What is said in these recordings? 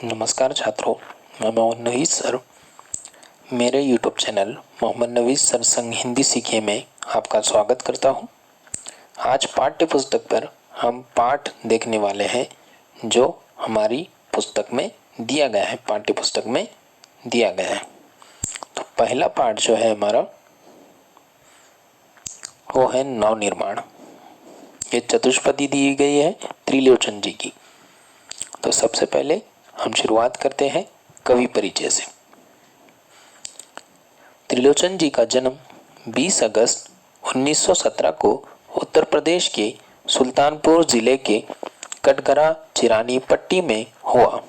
नमस्कार छात्रों, मैं मोहम्मद नवीस सर। मेरे यूट्यूब चैनल मोहम्मद नवीस सर संग हिंदी सीखे में आपका स्वागत करता हूं। आज पाठ्य पुस्तक पर हम पाठ देखने वाले हैं जो हमारी पुस्तक में दिया गया है, पाठ्य पुस्तक में दिया गया है। तो पहला पाठ जो है हमारा वो है नव निर्माण। ये चतुष्पदी दी गई है त्रिलोचन जी की। तो सबसे पहले हम शुरुआत करते हैं कवि परिचय से। त्रिलोचन जी का जन्म 20 अगस्त 1917 को उत्तर प्रदेश के सुल्तानपुर जिले के कटघरा चिरानी पट्टी में हुआ।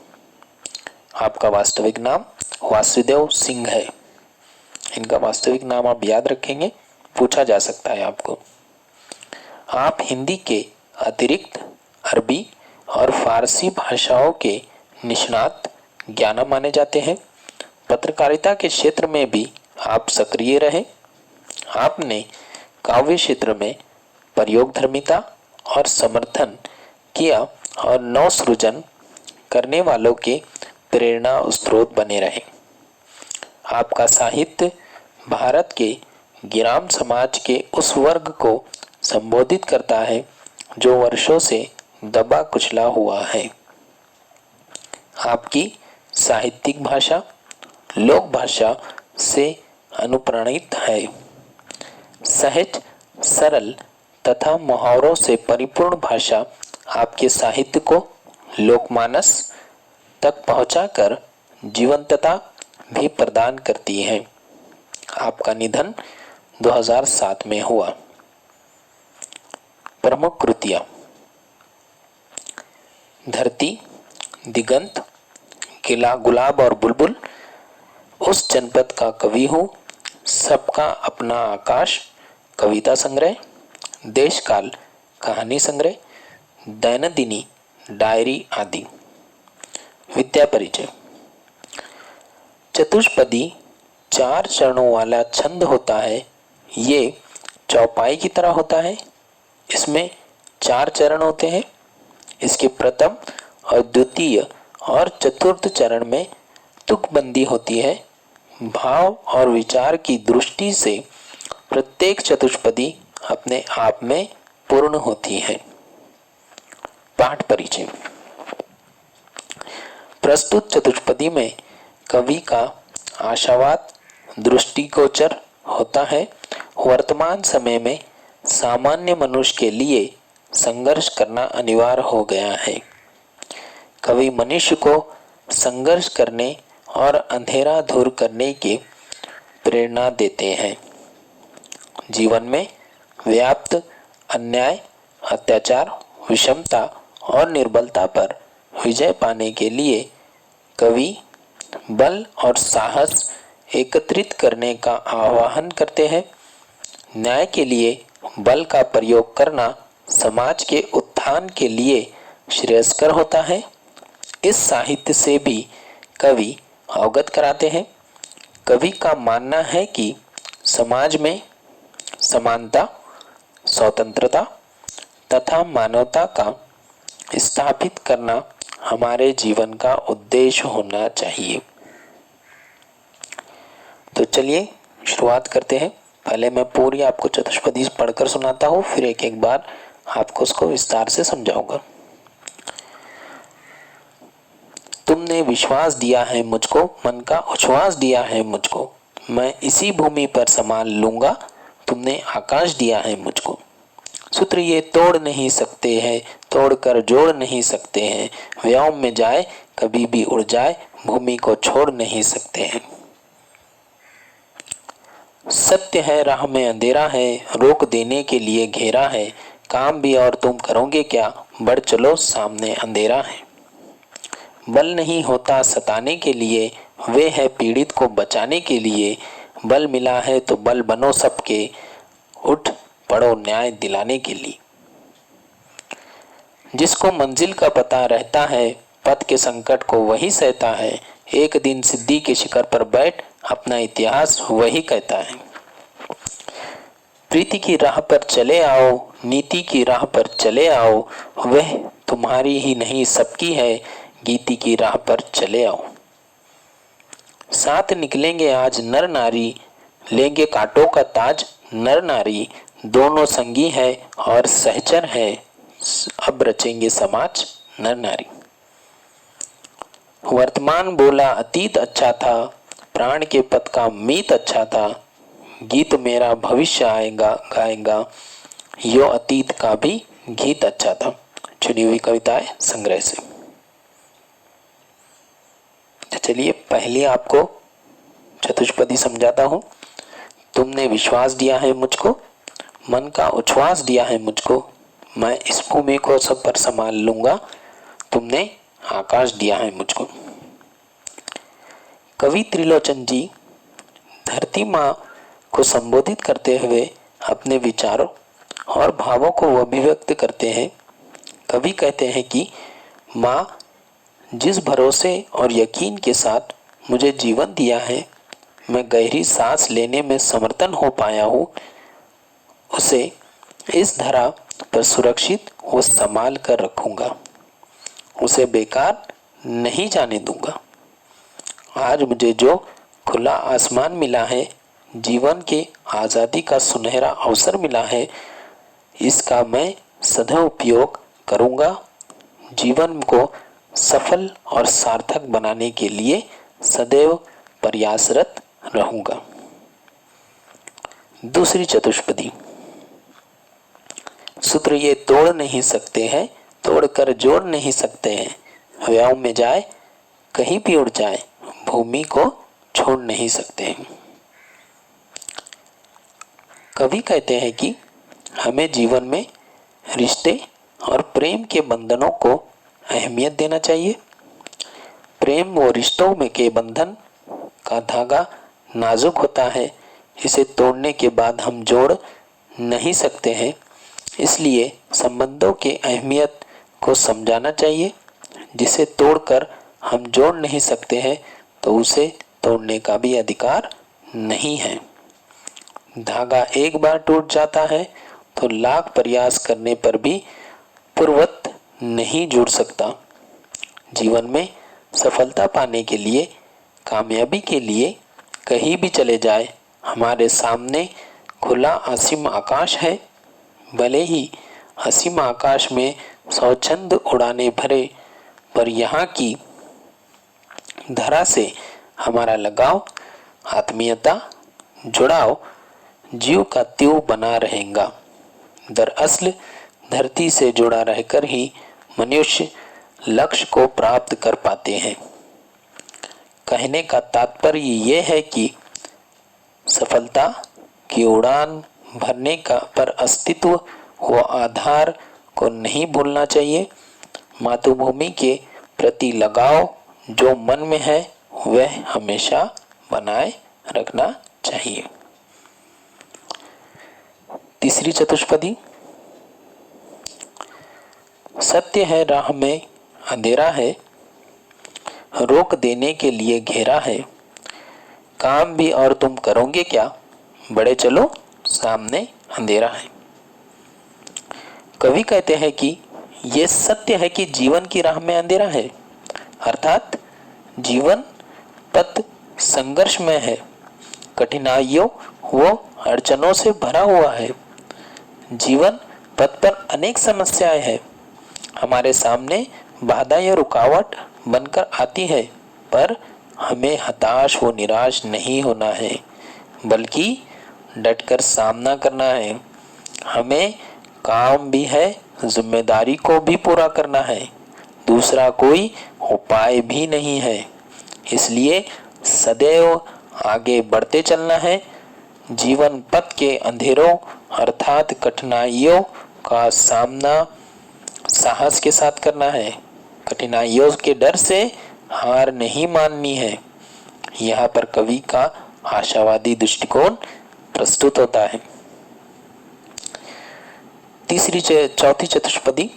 आपका वास्तविक नाम वासुदेव सिंह है। इनका वास्तविक नाम आप याद रखेंगे, पूछा जा सकता है आपको। आप हिंदी के अतिरिक्त अरबी और फारसी भाषाओं के निष्णात ज्ञानी माने जाते हैं। पत्रकारिता के क्षेत्र में भी आप सक्रिय रहे। आपने काव्य क्षेत्र में प्रयोगधर्मिता और समर्थन किया और नव सृजन करने वालों के प्रेरणा स्रोत बने रहे। आपका साहित्य भारत के ग्राम समाज के उस वर्ग को संबोधित करता है जो वर्षों से दबा कुचला हुआ है। आपकी साहित्यिक भाषा लोक भाषा से अनुप्राणित है। सहज, सरल तथा मुहावरों से परिपूर्ण भाषा आपके साहित्य को लोकमानस तक पहुंचाकर जीवंतता भी प्रदान करती है। आपका निधन 2007 में हुआ। प्रमुख कृतियां: धरती, दिगंत, किला, गुलाब और बुलबुल, उस जनपद का कवि हूँ, सबका अपना आकाश कविता संग्रह, देश काल कहानी संग्रह, दैनंदिनी डायरी आदि। विद्या परिचय: चतुष्पदी 4 चरणों वाला छंद होता है। ये चौपाई की तरह होता है। इसमें 4 चरण होते हैं। इसके प्रथम और द्वितीय और चतुर्थ चरण में तुकबंदी होती है। भाव और विचार की दृष्टि से प्रत्येक चतुष्पदी अपने आप में पूर्ण होती है। पाठ परिचय: प्रस्तुत चतुष्पदी में कवि का आशावाद दृष्टिगोचर होता है। वर्तमान समय में सामान्य मनुष्य के लिए संघर्ष करना अनिवार्य हो गया है। कवि मनुष्य को संघर्ष करने और अंधेरा दूर करने की प्रेरणा देते हैं। जीवन में व्याप्त अन्याय, अत्याचार, विषमता और निर्बलता पर विजय पाने के लिए कवि बल और साहस एकत्रित करने का आह्वान करते हैं। न्याय के लिए बल का प्रयोग करना समाज के उत्थान के लिए श्रेयस्कर होता है। इस साहित्य से भी कवि अवगत कराते हैं। कवि का मानना है कि समाज में समानता, स्वतंत्रता तथा मानवता का स्थापित करना हमारे जीवन का उद्देश्य होना चाहिए। तो चलिए शुरुआत करते हैं। पहले मैं पूरी आपको चतुष्पदी पढ़कर सुनाता हूँ, फिर एक एक बार आपको उसको विस्तार से समझाऊंगा। तुमने विश्वास दिया है मुझको, मन का उच्छ्वास दिया है मुझको, मैं इसी भूमि पर संभाल लूंगा, तुमने आकाश दिया है मुझको। सूत्र ये तोड़ नहीं सकते हैं, तोड़कर जोड़ नहीं सकते हैं, व्योम में जाए कभी भी उड़ जाए, भूमि को छोड़ नहीं सकते हैं। सत्य है राह में अंधेरा है, रोक देने के लिए घेरा है, काम भी और तुम करोगे क्या, बढ़ चलो सामने अंधेरा है। बल नहीं होता सताने के लिए, वे है पीड़ित को बचाने के लिए, बल मिला है तो बल बनो सबके, उठ पड़ो न्याय दिलाने के लिए। जिसको मंजिल का पता रहता है, पथ के संकट को वही सहता है, एक दिन सिद्धि के शिखर पर बैठ अपना इतिहास वही कहता है। प्रीति की राह पर चले आओ, नीति की राह पर चले आओ, वह तुम्हारी ही नहीं सबकी है, गीति की राह पर चले आओ। साथ निकलेंगे आज नर नारी, लेंगे कांटों का ताज नर नारी, दोनों संगी है और सहचर है, अब रचेंगे समाज नर नारी। वर्तमान बोला अतीत अच्छा था, प्राण के पथ का मीत अच्छा था, गीत मेरा भविष्य आएगा गाएगा, यो अतीत का भी गीत अच्छा था। चुनी हुई कविताएं संग्रह से। चलिए पहले आपको चतुष्पदी समझाता हूँ। तुमने विश्वास दिया है मुझको, मन का उच्छ्वास दिया है मुझको, मैं इस भूमि को सब पर संभाल लूंगा, तुमने आकाश दिया है मुझको। कवि त्रिलोचन जी धरती माँ को संबोधित करते हुए अपने विचारों और भावों को अभिव्यक्त करते हैं। कवि कहते हैं कि माँ जिस भरोसे और यकीन के साथ मुझे जीवन दिया है, मैं गहरी सांस लेने में समर्थन हो पाया हूँ, उसे इस धरा पर सुरक्षित व संभाल कर रखूंगा, उसे बेकार नहीं जाने दूंगा। आज मुझे जो खुला आसमान मिला है, जीवन के आज़ादी का सुनहरा अवसर मिला है, इसका मैं सदैव उपयोग करूंगा, जीवन को सफल और सार्थक बनाने के लिए सदैव प्रयासरत रहूंगा। दूसरी चतुष्पदी। सूत्र ये तोड़ नहीं सकते हैं, तोड़कर जोड़ नहीं सकते हैं, हवाओं में जाए कहीं भी उड़ जाए, भूमि को छोड़ नहीं सकते हैं। कवि कहते हैं कि हमें जीवन में रिश्ते और प्रेम के बंधनों को अहमियत देना चाहिए। प्रेम व रिश्तों में के बंधन का धागा नाजुक होता है, इसे तोड़ने के बाद हम जोड़ नहीं सकते हैं, इसलिए संबंधों के अहमियत को समझाना चाहिए। जिसे तोड़कर हम जोड़ नहीं सकते हैं तो उसे तोड़ने का भी अधिकार नहीं है। धागा एक बार टूट जाता है तो लाख प्रयास करने पर भी पूर्ववत नहीं जुड़ सकता। जीवन में सफलता पाने के लिए, कामयाबी के लिए कहीं भी चले जाए, हमारे सामने खुला असीम आकाश है। भले ही असीम आकाश में स्वच्छंद उड़ाने भरे, पर यहाँ की धरा से हमारा लगाव, आत्मीयता, जुड़ाव जीव का त्यों बना रहेगा। दरअसल धरती से जुड़ा रहकर ही मनुष्य लक्ष्य को प्राप्त कर पाते हैं। कहने का तात्पर्य ये है कि सफलता की उड़ान भरने का पर अस्तित्व व आधार को नहीं भूलना चाहिए। मातृभूमि के प्रति लगाव जो मन में है वह हमेशा बनाए रखना चाहिए। तीसरी चतुष्पदी। सत्य है राह में अंधेरा है, रोक देने के लिए घेरा है, काम भी और तुम करोगे क्या, बड़े चलो सामने अंधेरा है। कवि कहते हैं कि ये सत्य है कि जीवन की राह में अंधेरा है, अर्थात जीवन पथ संघर्ष में है, कठिनाइयों व अड़चनों से भरा हुआ है। जीवन पथ पर अनेक समस्याएं हैं, हमारे सामने बाधा या रुकावट बनकर आती है, पर हमें हताश व निराश नहीं होना है, बल्कि डटकर सामना करना है। हमें काम भी है, जिम्मेदारी को भी पूरा करना है, दूसरा कोई उपाय भी नहीं है, इसलिए सदैव आगे बढ़ते चलना है। जीवन पथ के अंधेरों अर्थात कठिनाइयों का सामना साहस के साथ करना है, कठिनाइयों के डर से हार नहीं माननी है। यहाँ पर कवि का आशावादी दृष्टिकोण प्रस्तुत होता है। चौथी चतुष्पदी।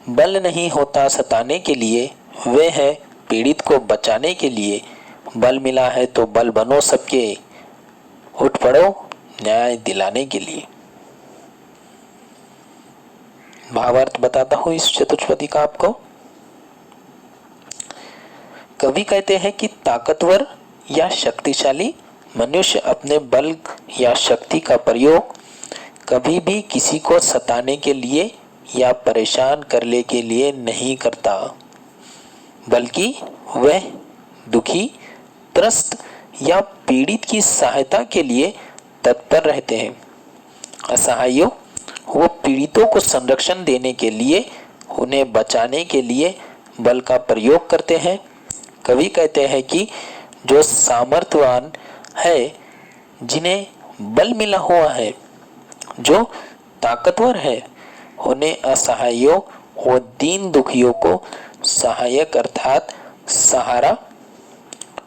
बल नहीं होता सताने के लिए, वे है पीड़ित को बचाने के लिए, बल मिला है तो बल बनो सबके, उठ पड़ो न्याय दिलाने के लिए। भावार्थ बताता हूं इस चतुष्पदी का आपको। कवि कहते हैं कि ताकतवर या शक्तिशाली मनुष्य अपने बल या शक्ति का प्रयोग कभी भी किसी को सताने के लिए या परेशान करने के लिए नहीं करता, बल्कि वह दुखी, त्रस्त या पीड़ित की सहायता के लिए तत्पर रहते हैं। असहायों वो पीड़ितों को संरक्षण देने के लिए, उन्हें बचाने के लिए बल का प्रयोग करते हैं। कवि कहते हैं कि जो सामर्थ्यवान है, जिन्हें बल मिला हुआ है, जो ताकतवर है, उन्हें असहायों व दीन दुखियों को सहायक अर्थात सहारा,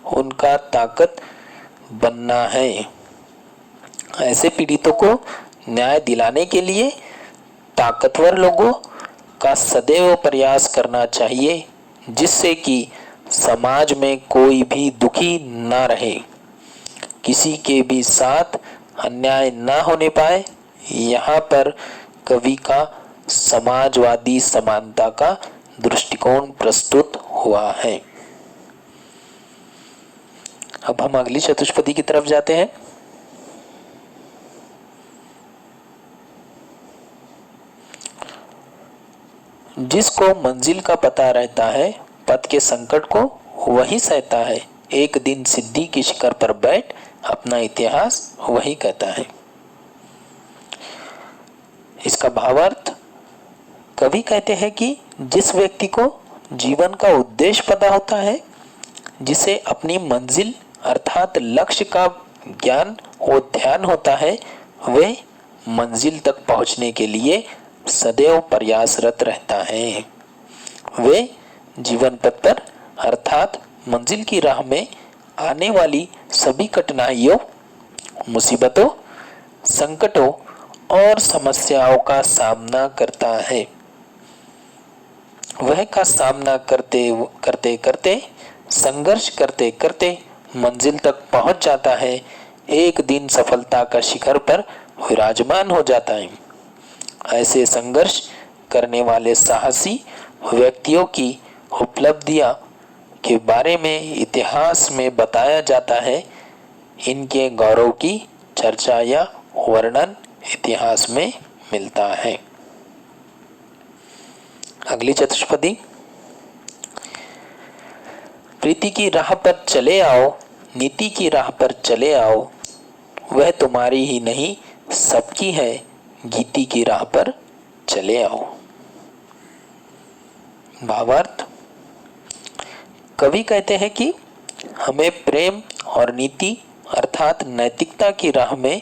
उनका ताकत बनना है। ऐसे पीड़ितों को न्याय दिलाने के लिए ताकतवर लोगों का सदैव प्रयास करना चाहिए, जिससे कि समाज में कोई भी दुखी ना रहे, किसी के भी साथ अन्याय ना होने पाए। यहाँ पर कवि का समाजवादी समानता का दृष्टिकोण प्रस्तुत हुआ है। अब हम अगली चतुष्पदी की तरफ जाते हैं। जिसको मंजिल का पता रहता है, पथ के संकट को वही सहता है, एक दिन सिद्धि की शिखर पर बैठ अपना इतिहास वही कहता है। इसका भावार्थ, कवि कहते हैं कि जिस व्यक्ति को जीवन का उद्देश्य पता होता है, जिसे अपनी मंजिल अर्थात लक्ष्य का ज्ञान और ध्यान होता है, वे मंजिल तक पहुंचने के लिए सदैव प्रयासरत रहता है। वे जीवन पथ पर अर्थात मंजिल की राह में आने वाली सभी कठिनाइयों, मुसीबतों, संकटों और समस्याओं का सामना करता है। वह का सामना करते करते करते, संघर्ष करते करते मंजिल तक पहुंच जाता है। एक दिन सफलता का शिखर पर विराजमान हो जाता है। ऐसे संघर्ष करने वाले साहसी व्यक्तियों की उपलब्धियां के बारे में इतिहास में बताया जाता है। इनके गौरव की चर्चा या वर्णन इतिहास में मिलता है। अगली चतुष्पदी, प्रीति की राह पर चले आओ, नीति की राह पर चले आओ, वह तुम्हारी ही नहीं सबकी है, गीति की राह पर चले आओ। भावार्थ, कवि कहते हैं कि हमें प्रेम और नीति अर्थात नैतिकता की राह में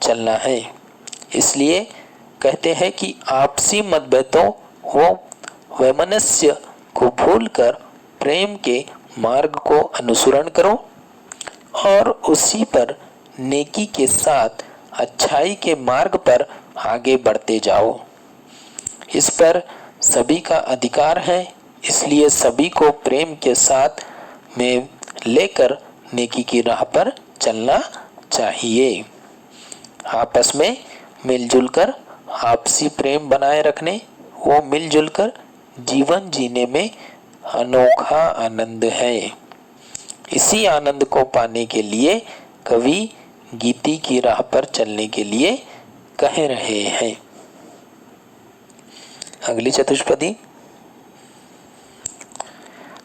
चलना है। इसलिए कहते हैं कि आपसी मतभेदों व वैमनस्य को भूलकर प्रेम के मार्ग को अनुसरण करो और उसी पर नेकी के साथ अच्छाई के मार्ग पर आगे बढ़ते जाओ। इस पर सभी का अधिकार है, इसलिए सभी को प्रेम के साथ में लेकर नेकी की राह पर चलना चाहिए। आपस में मिलजुल कर आपसी प्रेम बनाए रखने वो मिलजुल कर जीवन जीने में अनोखा आनंद है। इसी आनंद को पाने के लिए कवि गीति की राह पर चलने के लिए कह रहे हैं। अगली चतुष्पदी,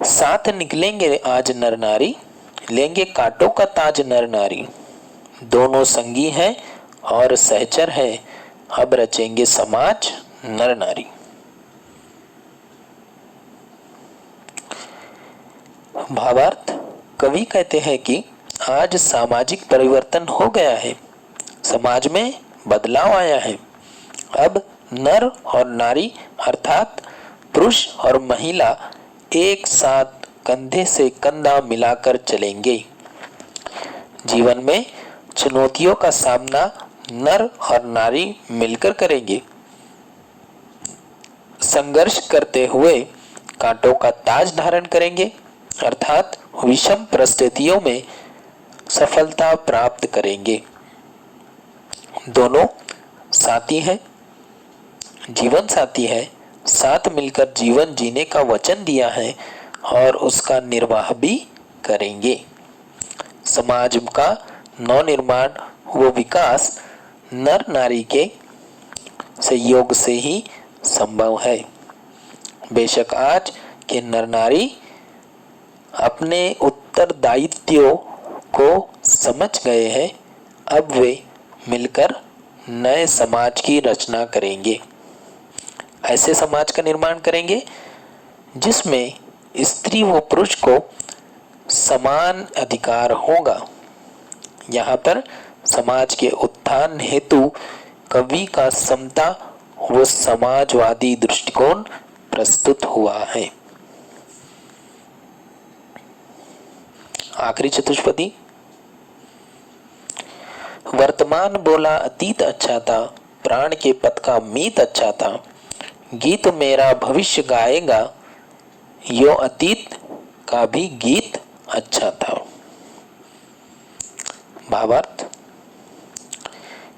साथ निकलेंगे आज नर नारी, लेंगे कांटों का ताज नर नारी, दोनों संगी हैं और सहचर है, अब रचेंगे समाज नर नारी। भावार्थ, कवि कहते हैं कि आज सामाजिक परिवर्तन हो गया है, समाज में बदलाव आया है। अब नर और नारी अर्थात पुरुष और महिला एक साथ कंधे से कंधा मिलाकर चलेंगे। जीवन में चुनौतियों का सामना नर और नारी मिलकर करेंगे। संघर्ष करते हुए कांटों का ताज धारण करेंगे अर्थात विषम परिस्थितियों में सफलता प्राप्त करेंगे। दोनों साथी हैं, जीवन साथी है, साथ मिलकर जीवन जीने का वचन दिया है और उसका निर्वाह भी करेंगे। समाज का नवनिर्माण व विकास नर नारी के सहयोग से ही संभव है। बेशक आज के नर नारी अपने उत्तरदायित्वों को समझ गए हैं, अब वे मिलकर नए समाज की रचना करेंगे। ऐसे समाज का निर्माण करेंगे जिसमें स्त्री व पुरुष को समान अधिकार होगा। यहाँ पर समाज के उत्थान हेतु कवि का समता व समाजवादी दृष्टिकोण प्रस्तुत हुआ है। आखिरी चतुष्पदी। वर्तमान बोला अतीत अच्छा था, प्राण के पथ का मीत अच्छा था, गीत मेरा भविष्य गाएगा, यो अतीत का भी गीत अच्छा था। भावार्थ।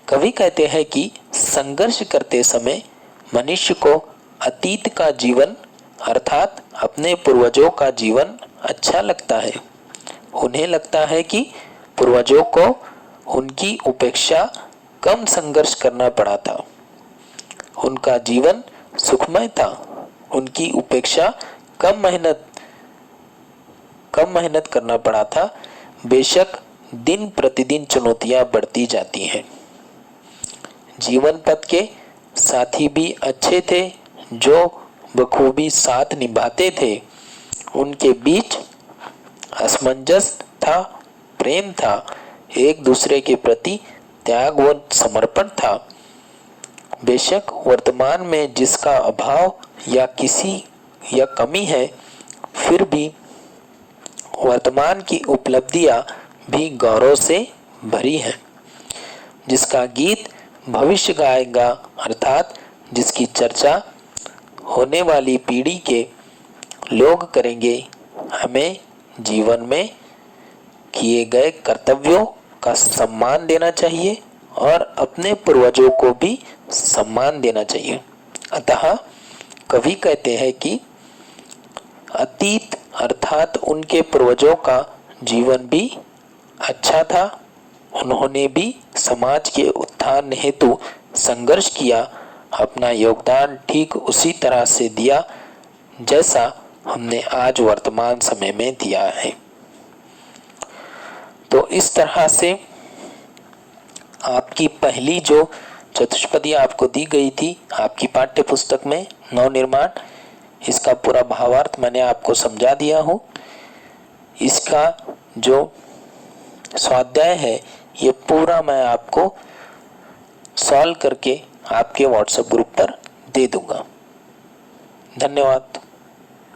कवि कहते हैं कि संघर्ष करते समय मनुष्य को अतीत का जीवन अर्थात अपने पूर्वजों का जीवन अच्छा लगता है। उन्हें लगता है कि पूर्वजों को उनकी उपेक्षा कम संघर्ष करना पड़ा था, उनका जीवन सुखमय था, उनकी उपेक्षा कम मेहनत करना पड़ा था। बेशक दिन प्रतिदिन चुनौतियां बढ़ती जाती हैं। जीवन पथ के साथी भी अच्छे थे जो बखूबी साथ निभाते थे। उनके बीच असमंजस था, प्रेम था, एक दूसरे के प्रति त्याग व समर्पण था। बेशक वर्तमान में जिसका अभाव या कमी है, फिर भी वर्तमान की उपलब्धियां भी गौरव से भरी है। जिसका गीत भविष्य गाएगा अर्थात जिसकी चर्चा होने वाली पीढ़ी के लोग करेंगे। हमें जीवन में किए गए कर्तव्यों का सम्मान देना चाहिए और अपने पूर्वजों को भी सम्मान देना चाहिए। अतः कवि कहते हैं कि अतीत अर्थात उनके पूर्वजों का जीवन भी अच्छा था, उन्होंने भी समाज के उत्थान हेतु संघर्ष किया, अपना योगदान ठीक उसी तरह से दिया जैसा हमने आज वर्तमान समय में दिया है। तो इस तरह से आपकी पहली जो चतुष्पदी आपको दी गई थी आपकी पाठ्य पुस्तक में नवनिर्माण, इसका पूरा भावार्थ मैंने आपको समझा दिया हूँ। इसका जो स्वाध्याय है ये पूरा मैं आपको सॉल्व करके आपके व्हाट्सएप ग्रुप पर दे दूंगा। धन्यवाद।